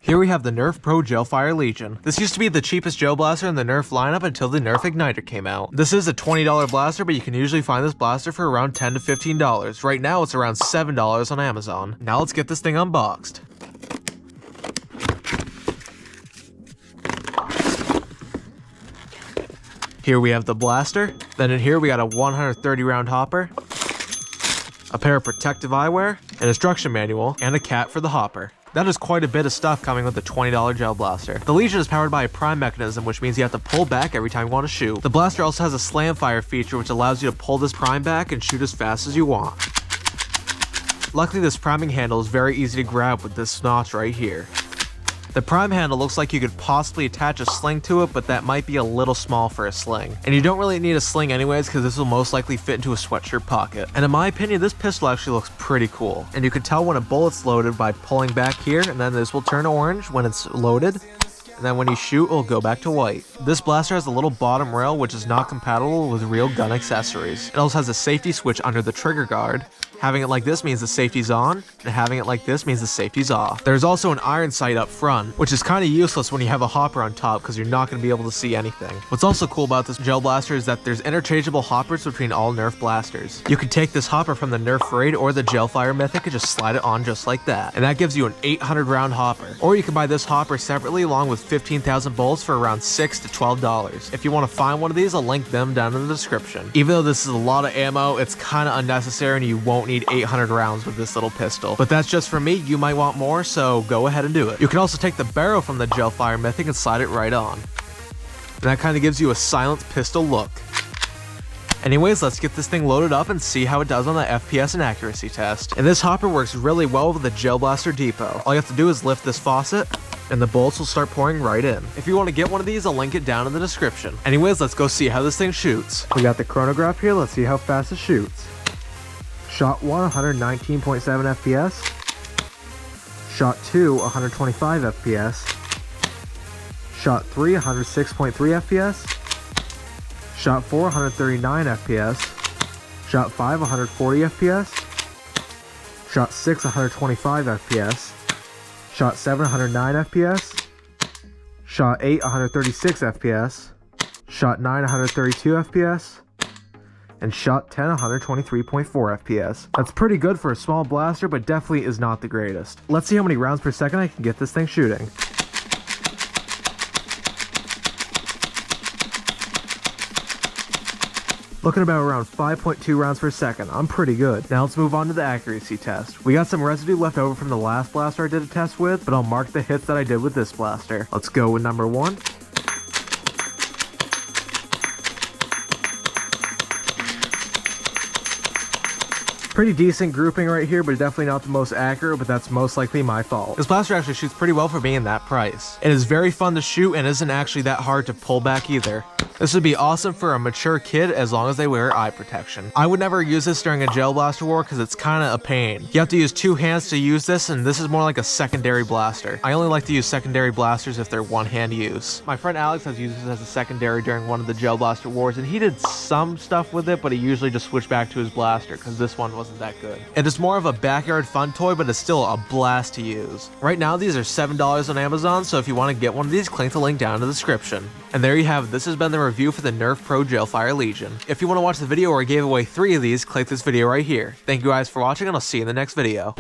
Here we have the Nerf Pro Gelfire Legion. This used to be the cheapest gel blaster in the Nerf lineup until the Nerf Igniter came out. This is a $20 blaster, but you can usually find this blaster for around $10 to $15. Right now it's around $7 on Amazon. Now let's get this thing unboxed. Here we have the blaster. Then in here we got a 130 round hopper, a pair of protective eyewear, an instruction manual, and a cap for the hopper. That is quite a bit of stuff coming with the $20 gel blaster. The Legion is powered by a prime mechanism, which means you have to pull back every time you want to shoot. The blaster also has a slam fire feature, which allows you to pull this prime back and shoot as fast as you want. Luckily, this priming handle is very easy to grab with this notch right here. The prime handle looks like you could possibly attach a sling to it, but that might be a little small for a sling. And you don't really need a sling anyways, because this will most likely fit into a sweatshirt pocket. And in my opinion, this pistol actually looks pretty cool. And you can tell when a bullet's loaded by pulling back here, and then this will turn orange when it's loaded. And then when you shoot, it'll go back to white. This blaster has a little bottom rail, which is not compatible with real gun accessories. It also has a safety switch under the trigger guard. Having it like this means the safety's on, and having it like this means the safety's off. There's also an iron sight up front, which is kind of useless when you have a hopper on top because you're not going to be able to see anything. What's also cool about this gel blaster is that there's interchangeable hoppers between all Nerf blasters. You can take this hopper from the Nerf Raid or the Gelfire Mythic and just slide it on just like that. And that gives you an 800 round hopper. Or you can buy this hopper separately along with 15,000 bolts for around $6 to $12. If you want to find one of these, I'll link them down in the description. Even though this is a lot of ammo, it's kind of unnecessary and you won't need 800 rounds with this little pistol. But that's just for me, you might want more, so go ahead and do it. You can also take the barrel from the Gelfire Mythic and slide it right on. And that kind of gives you a silenced pistol look. Anyways, let's get this thing loaded up and see how it does on the FPS and accuracy test. And this hopper works really well with the Gel Blaster Depot. All you have to do is lift this faucet, and the bullets will start pouring right in. If you want to get one of these, I'll link it down in the description. Anyways, let's go see how this thing shoots. We got the chronograph here, let's see how fast it shoots. Shot 1, 119.7 FPS. Shot 2, 125 FPS. Shot 3, 106.3 FPS. Shot 4, 139 FPS. Shot 5, 140 FPS. Shot 6, 125 FPS. Shot 7, 109 FPS. Shot 8, 136 FPS. Shot 9, 132 FPS. And shot 10, 123.4 FPS. That's pretty good for a small blaster, but definitely is not the greatest. Let's see how many rounds per second I can get this thing shooting. Looking about around 5.2 rounds per second. I'm pretty good. Now let's move on to the accuracy test. We got some residue left over from the last blaster I did a test with, but I'll mark the hits that I did with this blaster. Let's go with number 1. Pretty decent grouping right here, but definitely not the most accurate, but that's most likely my fault. This blaster actually shoots pretty well for being that price. It is very fun to shoot and isn't actually that hard to pull back either. This would be awesome for a mature kid as long as they wear eye protection. I would never use this during a gel blaster war because it's kind of a pain. You have to use 2 hands to use this, and this is more like a secondary blaster. I only like to use secondary blasters if they're one-hand use. My friend Alex has used this as a secondary during one of the gel blaster wars, and he did some stuff with it, but he usually just switched back to his blaster because this one wasn't that good. It is more of a backyard fun toy, but it's still a blast to use. Right now, these are $7 on Amazon, so if you want to get one of these, click the link down in the description. And there you have it. This has been the review for the Nerf Pro Gelfire Legion. If you want to watch the video where I gave away 3 of these, click this video right here. Thank you guys for watching, and I'll see you in the next video.